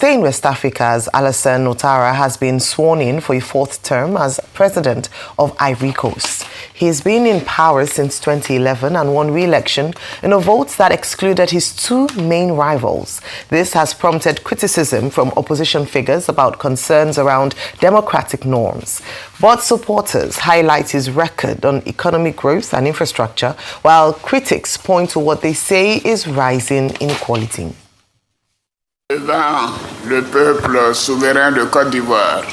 stay in West Africa as Alassane Ouattara has been sworn in for a fourth term as president of Ivory Coast. He's been in power since 2011 and won re-election in a vote that excluded his two main rivals. This has prompted criticism from opposition figures about concerns around democratic norms. But supporters highlight his record on economic growth and infrastructure, while critics point to what they say is rising inequality. Devant le peuple souverain de Côte d'Ivoire,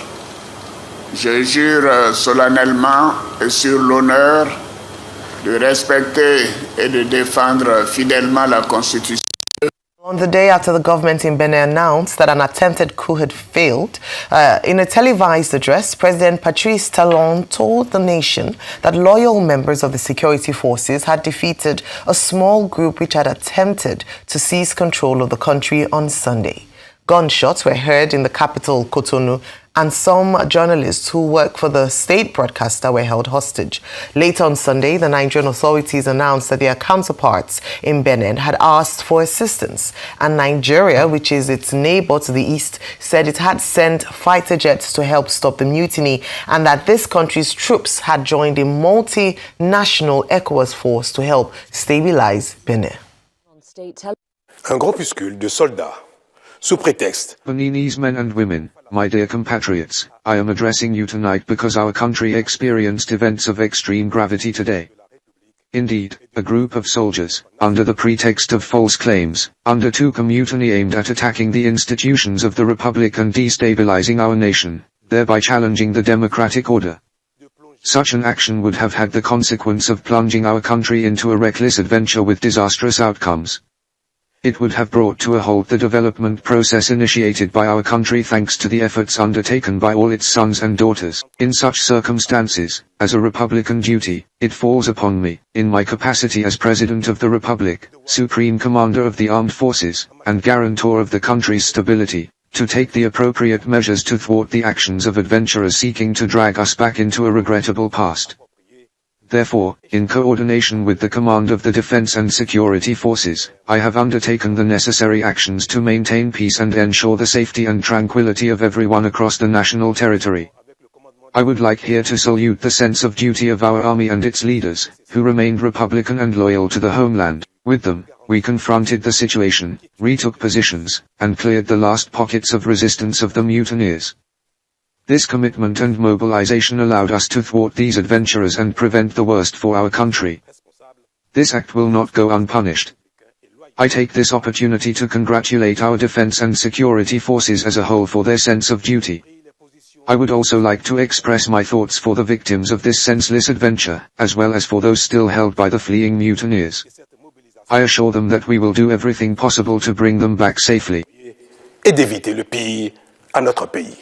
je jure solennellement et sur l'honneur de respecter et de défendre fidèlement la Constitution. On the day after the government in Benin announced that an attempted coup had failed, in a televised address, President Patrice Talon told the nation that loyal members of the security forces had defeated a small group which had attempted to seize control of the country on Sunday. Gunshots were heard in the capital, Cotonou, and some journalists who work for the state broadcaster were held hostage. Later on Sunday, the Nigerian authorities announced that their counterparts in Benin had asked for assistance, and Nigeria, which is its neighbor to the east, said it had sent fighter jets to help stop the mutiny, and that this country's troops had joined a multinational ECOWAS force to help stabilize Benin. Un groupuscule de soldats, sous prétexte. Beninese men and women, my dear compatriots, I am addressing you tonight because our country experienced events of extreme gravity today. Indeed, a group of soldiers, under the pretext of false claims, undertook a mutiny aimed at attacking the institutions of the Republic and destabilizing our nation, thereby challenging the democratic order. Such an action would have had the consequence of plunging our country into a reckless adventure with disastrous outcomes. It would have brought to a halt the development process initiated by our country thanks to the efforts undertaken by all its sons and daughters. In such circumstances, as a Republican duty, it falls upon me, in my capacity as President of the Republic, Supreme Commander of the Armed Forces, and guarantor of the country's stability, to take the appropriate measures to thwart the actions of adventurers seeking to drag us back into a regrettable past. Therefore, in coordination with the Command of the Defense and Security Forces, I have undertaken the necessary actions to maintain peace and ensure the safety and tranquility of everyone across the national territory. I would like here to salute the sense of duty of our army and its leaders, who remained Republican and loyal to the homeland. With them, we confronted the situation, retook positions, and cleared the last pockets of resistance of the mutineers. This commitment and mobilization allowed us to thwart these adventurers and prevent the worst for our country. This act will not go unpunished. I take this opportunity to congratulate our defense and security forces as a whole for their sense of duty. I would also like to express my thoughts for the victims of this senseless adventure, as well as for those still held by the fleeing mutineers. I assure them that we will do everything possible to bring them back safely. Et d'éviter le pire à notre pays.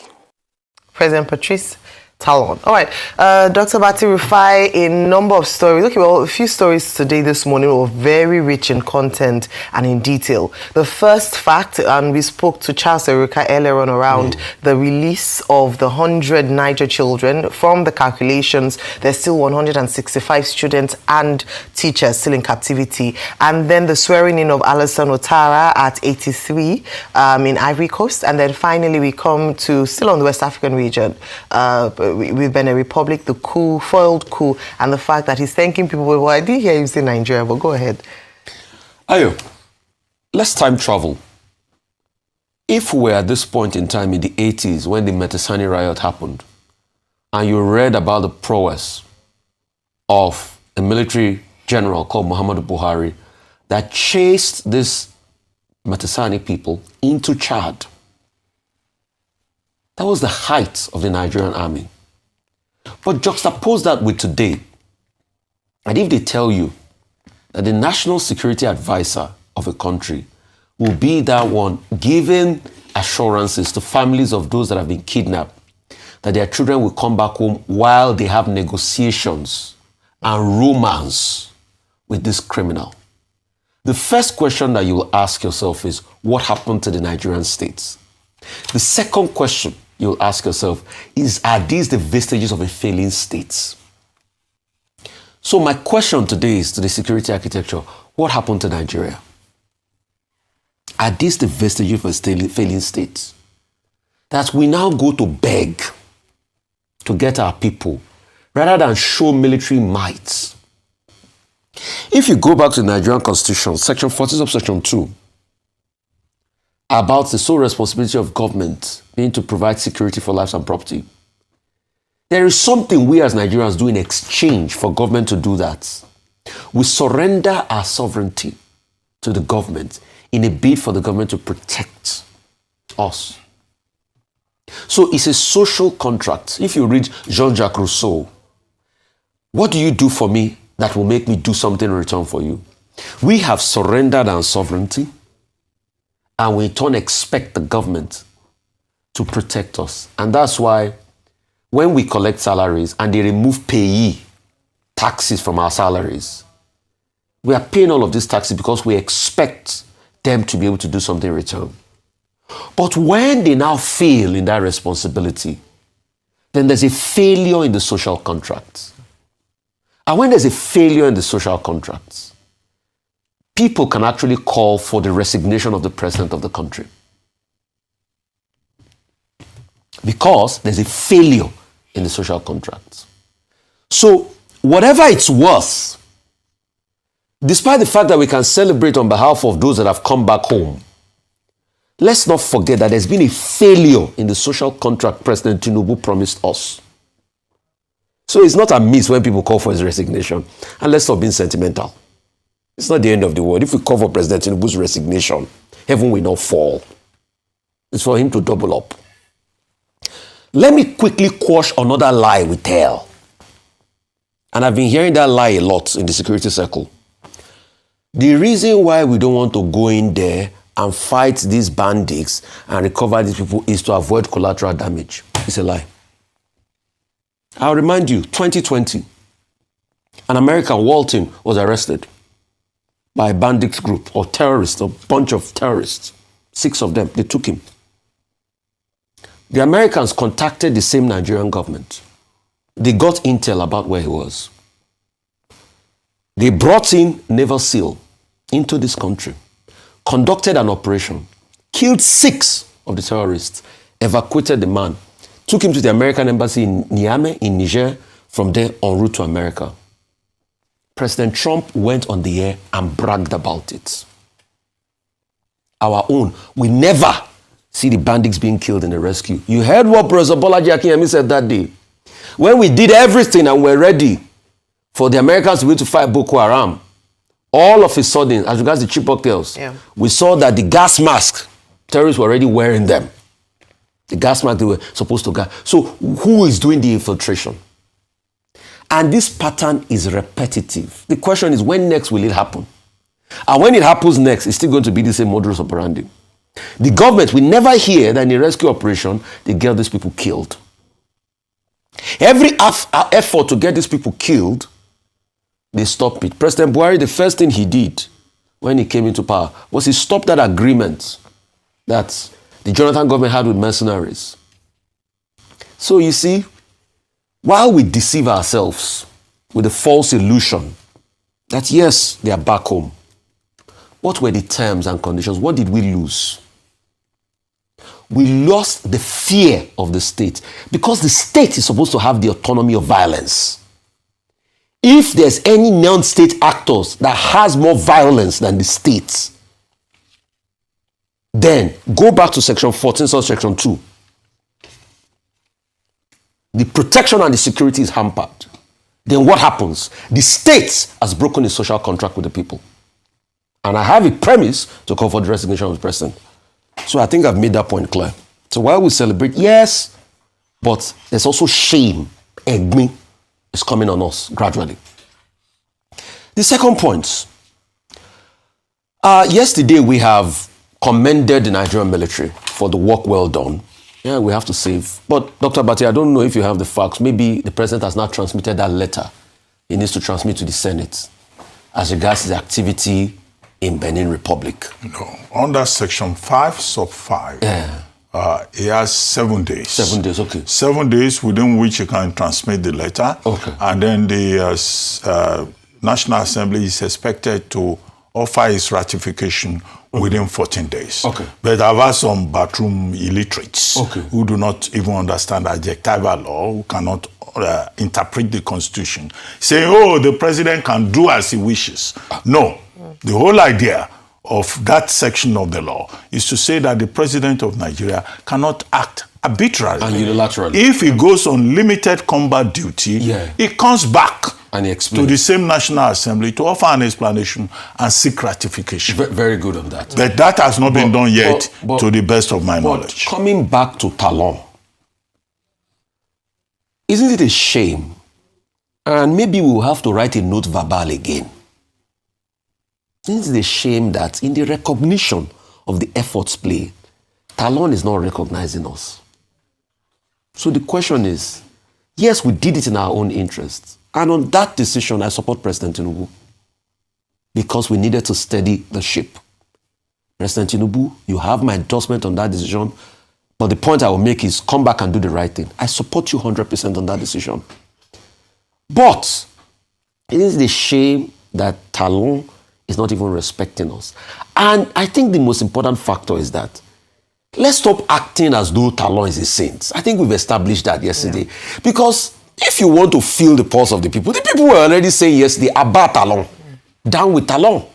President Patrice Talon. All right, Dr. Bati Rufai, a number of stories. Okay, well, a few stories today, this morning, were very rich in content and in detail. The first fact, and we spoke to Charles Erika earlier on around the release of the 100 Niger children. From the calculations, there's still 165 students and teachers still in captivity. And then the swearing in of Alassane Ouattara at 83 in Ivory Coast. And then finally, we come to, still on the West African region, with Benin Republic, the coup, foiled coup, and the fact that he's thanking people. Well, I did hear you say Nigeria, but go ahead. Ayo, let's time travel. If we're at this point in time in the 80s when the Metisani riot happened, and you read about the prowess of a military general called Muhammadu Buhari that chased these Metisani people into Chad, that was the height of the Nigerian army. But juxtapose that with today, and if they tell you that the national security advisor of a country will be that one giving assurances to families of those that have been kidnapped, that their children will come back home while they have negotiations and romance with this criminal. The first question that you will ask yourself is, what happened to the Nigerian states? The second question you'll ask yourself is, are these the vestiges of a failing state? So my question today is to the security architecture, what happened to Nigeria? Are these the vestiges of a failing state? That we now go to beg to get our people rather than show military might. If you go back to the Nigerian Constitution, Section 14 of Section 2, about the sole responsibility of government being to provide security for lives and property, there is something we as Nigerians do in exchange for government to do that. We surrender our sovereignty to the government in a bid for the government to protect us. So it's a social contract. If you read Jean-Jacques Rousseau, what do you do for me that will make me do something in return for you? We have surrendered our sovereignty, and we in turn expect the government to protect us. And that's why when we collect salaries and they remove payee taxes from our salaries, we are paying all of these taxes because we expect them to be able to do something in return. But when they now fail in that responsibility, then there's a failure in the social contract. And when there's a failure in the social contracts, people can actually call for the resignation of the president of the country. Because there's a failure in the social contracts. So, whatever it's worth, despite the fact that we can celebrate on behalf of those that have come back home, let's not forget that there's been a failure in the social contract President Tinubu promised us. So it's not amiss when people call for his resignation. And let's stop being sentimental. It's not the end of the world. If we call for President Tinubu's resignation, heaven will not fall. It's for him to double up. Let me quickly quash another lie we tell. And I've been hearing that lie a lot in the security circle. The reason why we don't want to go in there and fight these bandits and recover these people is to avoid collateral damage. It's a lie. I'll remind you, 2020, an American, Walton, was arrested by a bandit group or terrorists, a bunch of terrorists. 6 of them, they took him. The Americans contacted the same Nigerian government. They got intel about where he was. They brought in Naval SEAL into this country, conducted an operation, killed 6 of the terrorists, evacuated the man, took him to the American embassy in Niamey, in Niger, from there en route to America. President Trump went on the air and bragged about it. Our own, we never see the bandits being killed in the rescue. You heard what Professor Bolaji Akinyemi said that day. When we did everything and were ready for the Americans to be able to fight Boko Haram, all of a sudden, as regards the Chibok girls, we saw that the gas mask, terrorists were already wearing them. The gas mask they were supposed to get. So who is doing the infiltration? And this pattern is repetitive. The question is, when next will it happen? And when it happens next, it's still going to be the same modus operandi. The government will never hear that in a rescue operation, they get these people killed. Every effort to get these people killed, they stop it. President Buhari, the first thing he did when he came into power was he stopped that agreement that the Jonathan government had with mercenaries. So you see, while we deceive ourselves with the false illusion that yes, they are back home, what were the terms and conditions? What did we lose? We lost the fear of the state because the state is supposed to have the autonomy of violence. If there's any non-state actors that has more violence than the state, then go back to Section 14, Section 2. The protection and the security is hampered. Then what happens? The state has broken its social contract with the people. And I have a premise to call for the resignation of the president. So I think I've made that point clear. So while we celebrate, yes, but there's also shame. Egmi is coming on us gradually. The second point. Yesterday we have commended the Nigerian military for the work well done. Yeah, we have to save. But Dr. Bati, I don't know if you have the facts. Maybe the president has not transmitted that letter. He needs to transmit to the Senate as regards his activity in Benin Republic. No, under Section 5, Sub 5, he has 7 days. 7 days, okay. 7 days within which he can transmit the letter. Okay. And then the National Assembly is expected to offer its ratification within 14 days. Okay. But I've had some bathroom illiterates Okay. who do not even understand adjectival law, who cannot interpret the Constitution, saying, oh, the president can do as he wishes. No. The whole idea of that section of the law is to say that the president of Nigeria cannot act arbitrarily. And unilaterally. If he goes on limited combat duty, he comes back and he to the same National Assembly to offer an explanation and seek ratification. Very good on that. But that has not been done yet, to the best of my knowledge. Coming back to Talon, isn't it a shame? And maybe we'll have to write a note verbal again. Isn't it a shame that in the recognition of the efforts played, Talon is not recognizing us? So the question is, yes, we did it in our own interests. And on that decision, I support President Tinubu. Because we needed to steady the ship. President Tinubu, you have my endorsement on that decision. But the point I will make is come back and do the right thing. I support you 100% on that decision. But it is a shame that Talon is not even respecting us. And I think the most important factor is that let's stop acting as though Talon is a saint. I think we've established that yesterday. Yeah. Because if you want to feel the pulse of the people were already saying yesterday about Talon. Down with Talon.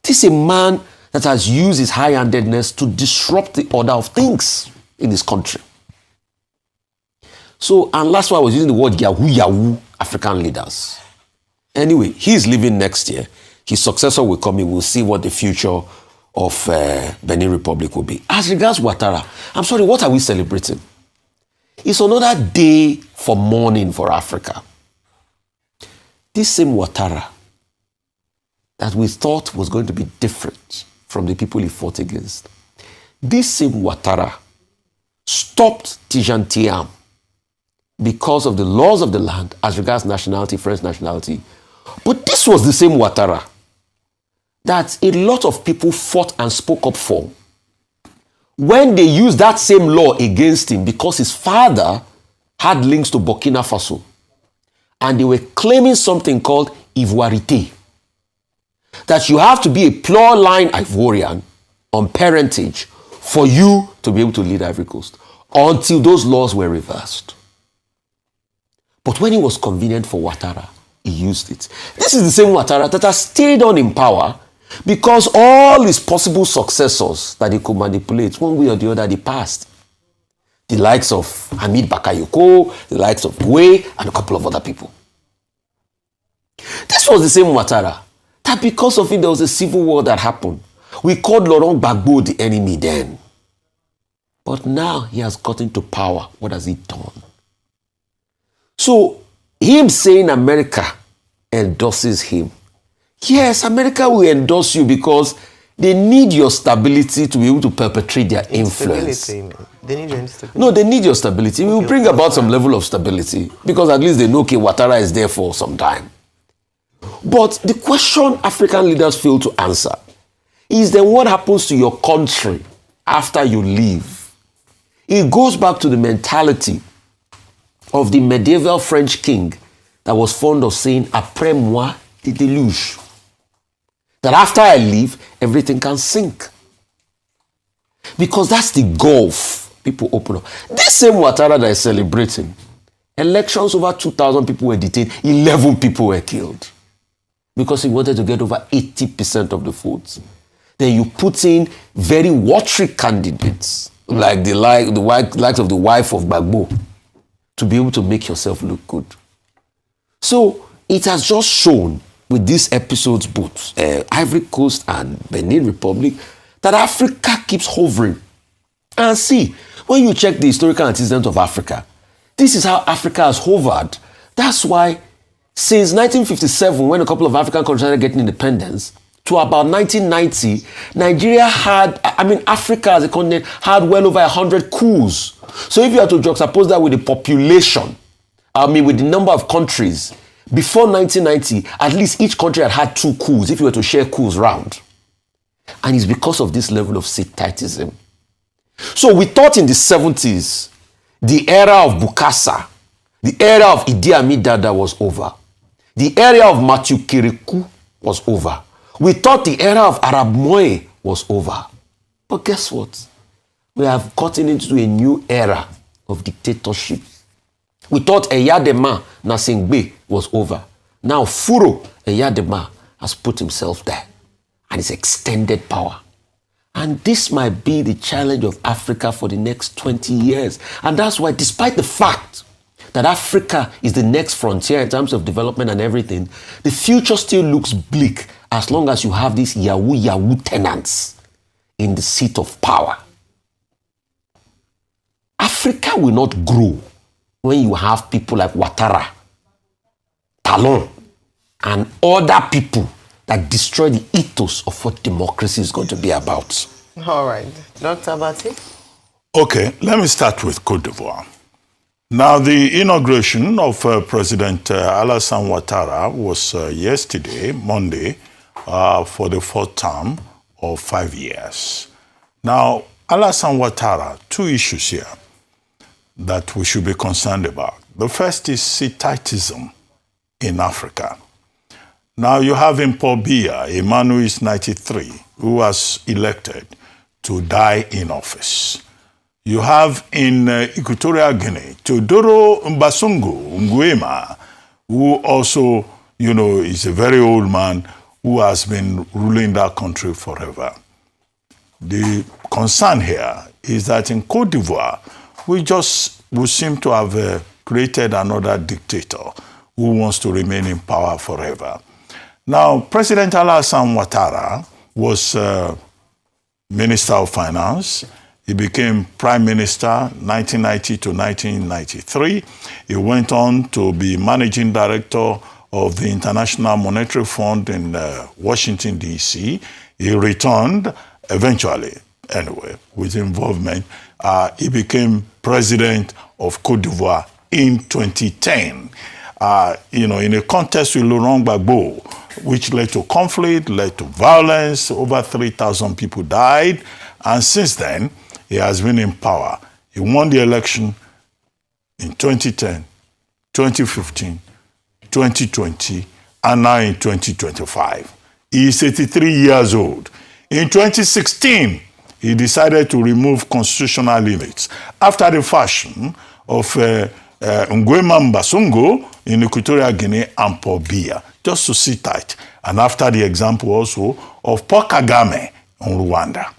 This is a man that has used his high-handedness to disrupt the order of things in this country. So, and last one I was using the word Yahoo African leaders. Anyway, he's leaving next year. His successor will come in. We'll see what the future of Benin Republic will be. As regards Ouattara, I'm sorry, what are we celebrating? It's another day for mourning for Africa. This same Ouattara that we thought was going to be different from the people he fought against. This same Ouattara stopped Tijan Tiam because of the laws of the land as regards nationality, French nationality. But this was the same Ouattara that a lot of people fought and spoke up for when they used that same law against him because his father had links to Burkina Faso. And they were claiming something called Ivoirité. That you have to be a pure line Ivorian on parentage for you to be able to lead Ivory Coast until those laws were reversed. But when it was convenient for Ouattara, he used it. This is the same Ouattara that has stayed on in power because all his possible successors that he could manipulate, one way or the other, they passed. The likes of Hamid Bakayoko, the likes of Doué, and a couple of other people. This was the same Ouattara that because of it, there was a civil war that happened. We called Laurent Gbagbo the enemy then. But now he has gotten to power. What has he done? So, him saying America endorses him. Yes, America will endorse you because they need your stability to be able to perpetrate their influence. They need your instability. No, they need your stability. We will bring about some level of stability because at least they know, okay, Ouattara is there for some time. But the question African leaders fail to answer is then what happens to your country after you leave? It goes back to the mentality of the medieval French king that was fond of saying, après moi, le déluge. That after I leave, everything can sink. Because that's the gulf people open up. This same Ouattara that is celebrating, elections over 2,000 people were detained, 11 people were killed. Because he wanted to get over 80% of the votes. Then you put in very watery candidates, like the likes of the wife of Gbagbo, to be able to make yourself look good. So it has just shown with these episodes, both Ivory Coast and Benin Republic, that Africa keeps hovering. And see, when you check the historical antecedent of Africa, this is how Africa has hovered. That's why since 1957, when a couple of African countries started getting independence, to about 1990, Nigeria had, Africa as a continent had well over 100 coups. So if you are to juxtapose that with the population, with the number of countries, before 1990, at least each country had 2 coups, if you were to share coups round. And it's because of this level of sectarism. So we thought in the 70s, the era of Bukasa, the era of Idi Amin Dada was over. The era of Matthew Kirikou was over. We thought the era of Arab Moi was over. But guess what? We have gotten into a new era of dictatorship. We thought Eyadema Nasingbe was over. Now Furo Eyadema has put himself there and it's extended power. And this might be the challenge of Africa for the next 20 years. And that's why, despite the fact that Africa is the next frontier in terms of development and everything, the future still looks bleak as long as you have these Yahoo tenants in the seat of power. Africa will not grow when you have people like Ouattara, Talon, and other people that destroy the ethos of what democracy is going to be about. All right. Dr. Abati? Okay, let me start with Côte d'Ivoire. Now, the inauguration of President Alassane Ouattara was yesterday, Monday, for the fourth term of 5 years. Now, Alassane Ouattara, two issues here that we should be concerned about. The first is Sithitism in Africa. Now you have in Paul Biya, a man who is 93, who was elected to die in office. You have in Equatorial Guinea, Teodoro Mbasungu Nguema, who also, is a very old man who has been ruling that country forever. The concern here is that in Côte d'Ivoire, we seem to have created another dictator who wants to remain in power forever. Now, President Alassane Ouattara was Minister of Finance. He became Prime Minister 1990 to 1993. He went on to be Managing Director of the International Monetary Fund in Washington, D.C. He returned eventually, anyway, with involvement. He became President of Côte d'Ivoire in 2010. In a contest with Laurent Gbagbo, which led to conflict, led to violence. Over 3,000 people died. And since then, he has been in power. He won the election in 2010, 2015, 2020, and now in 2025. He is 83 years old. In 2016, he decided to remove constitutional limits after the fashion of Nguema Mbasungu in Equatorial Guinea and Paul Biya, just to sit tight. And after the example also of Paul Kagame in Rwanda.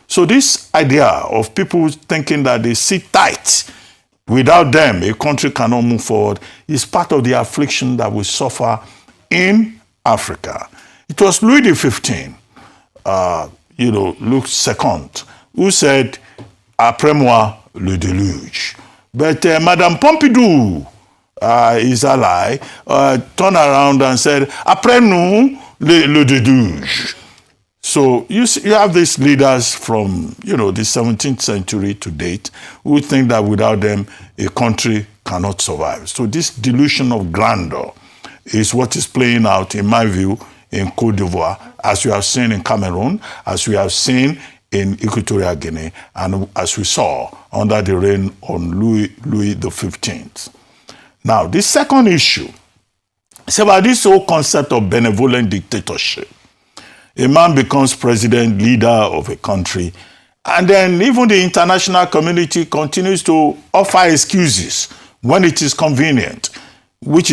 So this idea of people thinking that they sit tight, without them a country cannot move forward, is part of the affliction that we suffer in Africa. It was Louis XV, Louis II, who said, "Après moi, le déluge." But Madame Pompidou, his ally, turned around and said, "Après nous, le déluge." So you have these leaders from, the 17th century to date who think that without them, a country cannot survive. So this delusion of grandeur is what is playing out, in my view, in Côte d'Ivoire, as we have seen in Cameroon, as we have seen in Equatorial Guinea, and as we saw under the reign of Louis XV. Now, the second issue is about this whole concept of benevolent dictatorship. A man becomes president, leader of a country, and then even the international community continues to offer excuses when it is convenient, which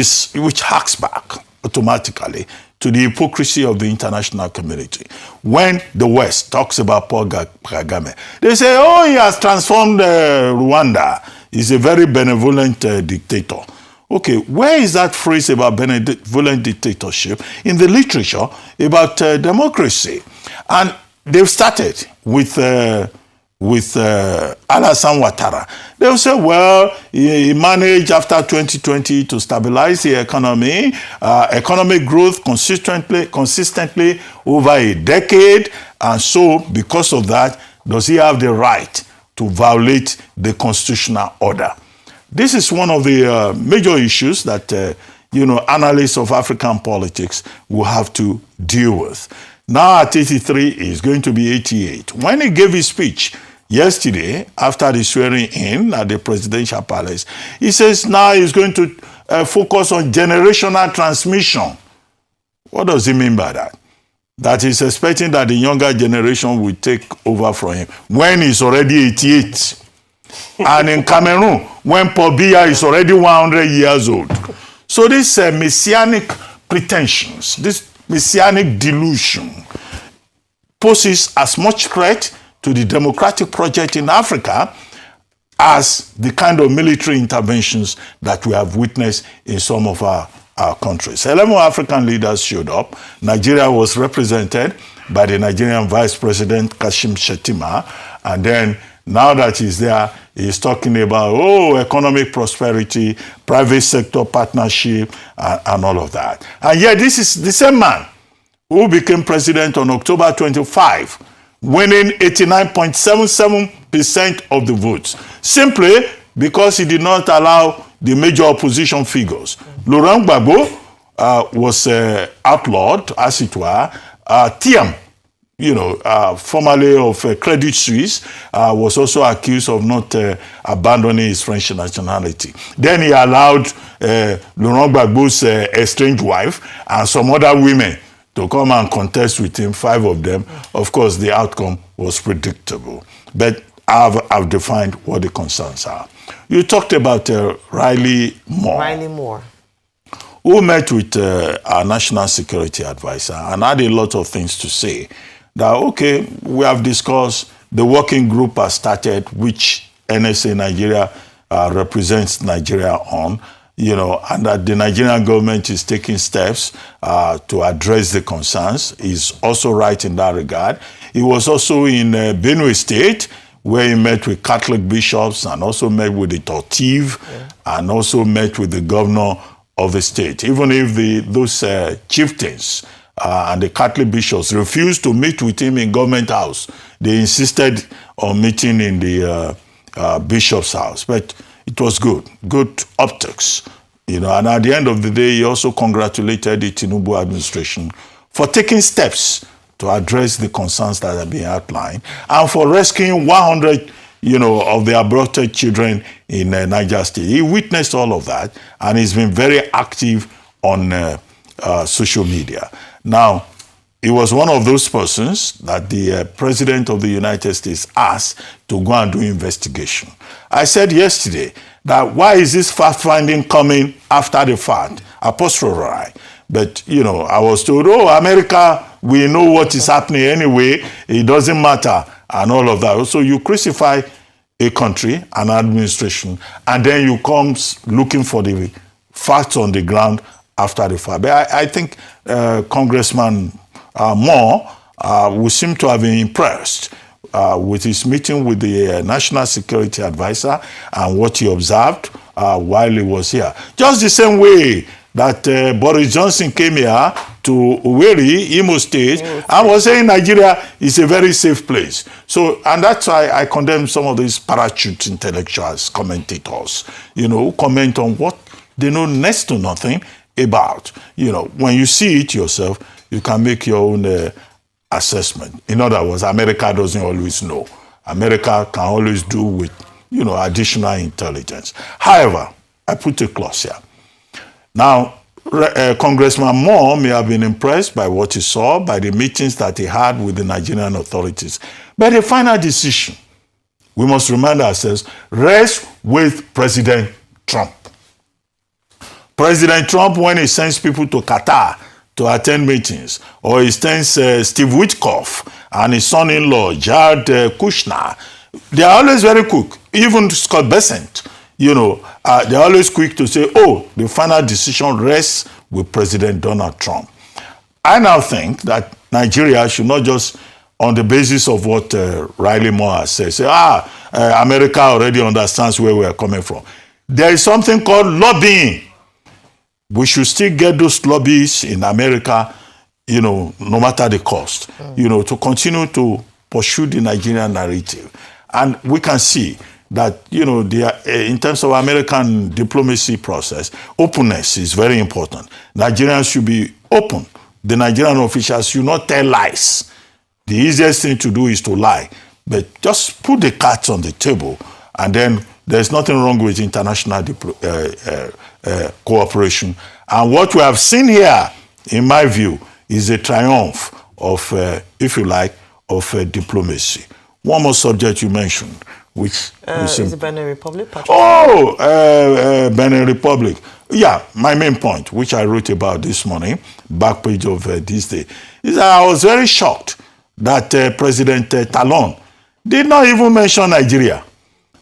harks back automatically to the hypocrisy of the international community. When the West talks about Paul Kagame, they say, "Oh, he has transformed Rwanda. He's a very benevolent dictator." Okay, where is that phrase about benevolent dictatorship in the literature about democracy? And they've started with Alassane Ouattara. They'll say, well, he managed after 2020 to stabilize the economy, economic growth consistently over a decade. And so, because of that, does he have the right to violate the constitutional order? This is one of the major issues that, analysts of African politics will have to deal with. Now at 83, he's going to be 88. When he gave his speech yesterday, after the swearing in at the presidential palace, he says now he's going to focus on generational transmission. What does he mean by that? that he's expecting that the younger generation will take over from him when he's already 88. And in Cameroon, when Paul Biya is already 100 years old. So this messianic pretensions, this messianic delusion poses as much threat to the democratic project in Africa as the kind of military interventions that we have witnessed in some of our countries. 11 African leaders showed up. Nigeria was represented by the Nigerian Vice President Kashim Shettima, and then now that he's there, he's talking about, economic prosperity, private sector partnership, and all of that. And yet this is the same man who became president on October 25, winning 89.77% of the votes, simply because he did not allow the major opposition figures. Laurent Gbagbo was outlawed, as it were. Thiam, formerly of Credit Suisse, was also accused of not abandoning his French nationality. Then he allowed Laurent Gbagbo's estranged wife and some other women to come and contest with him, 5 of them. Of course, the outcome was predictable. But I've defined what the concerns are. You talked about Riley Moore. Who met with our national security advisor and had a lot of things to say. That, okay, we have discussed, the working group has started, which NSA Nigeria represents Nigeria on, and that the Nigerian government is taking steps to address the concerns. He's also right in that regard. He was also in Benue State, where he met with Catholic bishops and also met with the Tortiv, and also met with the governor of the state. Even if those chieftains and the Catholic bishops refused to meet with him in government house, they insisted on meeting in the bishop's house. But it was good optics. And at the end of the day, he also congratulated the Tinubu administration for taking steps to address the concerns that have been outlined, and for rescuing 100, of the abducted children in Niger State. He witnessed all of that, and he's been very active on social media. Now, he was one of those persons that the President of the United States asked to go and do investigation. I said yesterday that why is this fact-finding coming after the fact, a posteriori? But, I was told, America, we know what is happening anyway, it doesn't matter, and all of that. So you crucify a country, an administration, and then you come looking for the facts on the ground after the fact. But I think Congressman Moore will seem to have been impressed with his meeting with the National Security Advisor and what he observed while he was here. Just the same way that Boris Johnson came here to Owerri, Imo State, and was saying Nigeria is a very safe place. So, and that's why I condemn some of these parachute intellectuals, commentators, who comment on what they know next to nothing about. When you see it yourself, you can make your own assessment. In other words, America doesn't always know. America can always do with, additional intelligence. However, I put a clause here. Now, Congressman Moore may have been impressed by what he saw, by the meetings that he had with the Nigerian authorities. But the final decision, we must remind ourselves, rests with President Trump. President Trump, when he sends people to Qatar to attend meetings, or he sends Steve Witkoff and his son-in-law, Jared Kushner, they are always very quick. Even Scott Bessent, they're always quick to say, the final decision rests with President Donald Trump. I now think that Nigeria should not just, on the basis of what Riley Moore has said, say, America already understands where we are coming from. There is something called lobbying. We should still get those lobbies in America, no matter the cost, to continue to pursue the Nigerian narrative. And we can see that, in terms of American diplomacy process, openness is very important. Nigerians should be open. The Nigerian officials should not tell lies. The easiest thing to do is to lie. But just put the cards on the table, and then there's nothing wrong with international cooperation. And what we have seen here, in my view, is a triumph of, if you like, of diplomacy. One more subject you mentioned, which is the Benin Republic? Benin Republic. Yeah, my main point, which I wrote about this morning, back page of this day, is that I was very shocked that President Talon did not even mention Nigeria.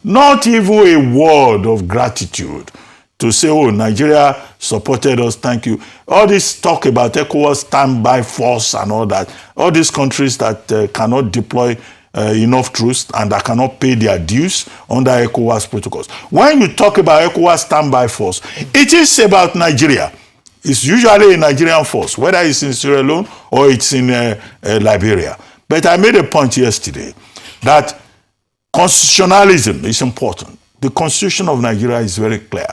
Not even a word of gratitude to say, oh, Nigeria supported us, thank you. All this talk about ECOWAS standby force and all that, all these countries that cannot deploy enough troops and that cannot pay their dues under ECOWAS protocols. When you talk about ECOWAS standby force, it is about Nigeria. It's usually a Nigerian force, whether it's in Sierra Leone or it's in Liberia. But I made a point yesterday that constitutionalism is important. The Constitution of Nigeria is very clear.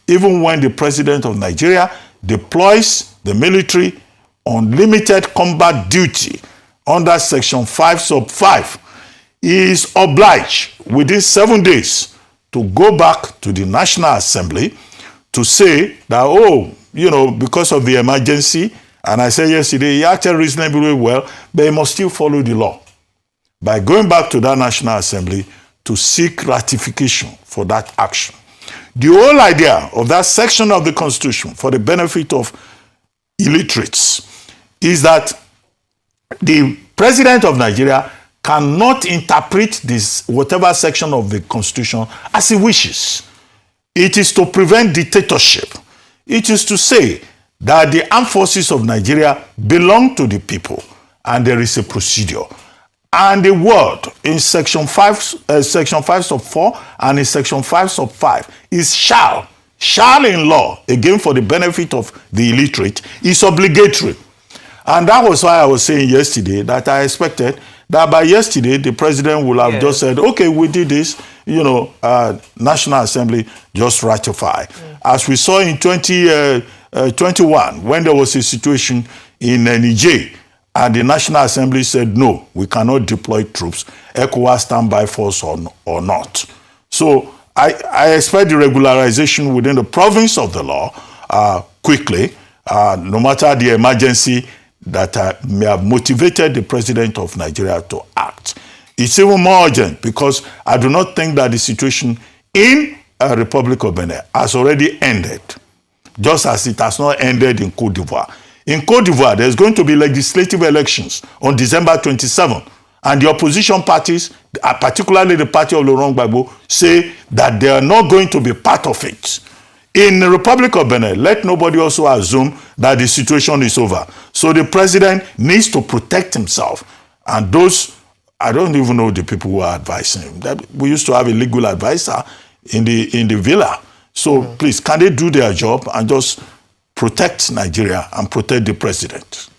Even when the President of Nigeria deploys the military on limited combat duty under Section 5 sub 5, he is obliged within 7 days to go back to the National Assembly to say that, oh, you know, because of the emergency, and I said yesterday, he acted reasonably well, but he must still follow the law by going back to that National Assembly to seek ratification for that action. The whole idea of that section of the Constitution for the benefit of illiterates is that the President of Nigeria cannot interpret this, whatever section of the Constitution, as he wishes. It is to prevent dictatorship. It is to say that the armed forces of Nigeria belong to the people and there is a procedure. And the word in Section 5 sub 4 and in Section 5 sub 5 is shall. Shall in law, again for the benefit of the illiterate, is obligatory. And that was why I was saying yesterday that I expected that by yesterday the president will have just said, okay, we did this, you know, National Assembly just ratify. As we saw in 2021, when there was a situation in Niger, and the National Assembly said, no, we cannot deploy troops, ECOWAS standby force or not. So I expect the regularization within the province of the law quickly, no matter the emergency that may have motivated the President of Nigeria to act. It's even more urgent because I do not think that the situation in Republic of Benin has already ended, just as it has not ended in Côte d'Ivoire. In Côte d'Ivoire, there's going to be legislative elections on December 27, and the opposition parties, particularly the party of Laurent Gbagbo, say that they are not going to be part of it. In the Republic of Benin, let nobody also assume that the situation is over. So the president needs to protect himself. And those, I don't even know the people who are advising him. We used to have a legal advisor in the villa. So please, can they do their job and just protect Nigeria and protect the president?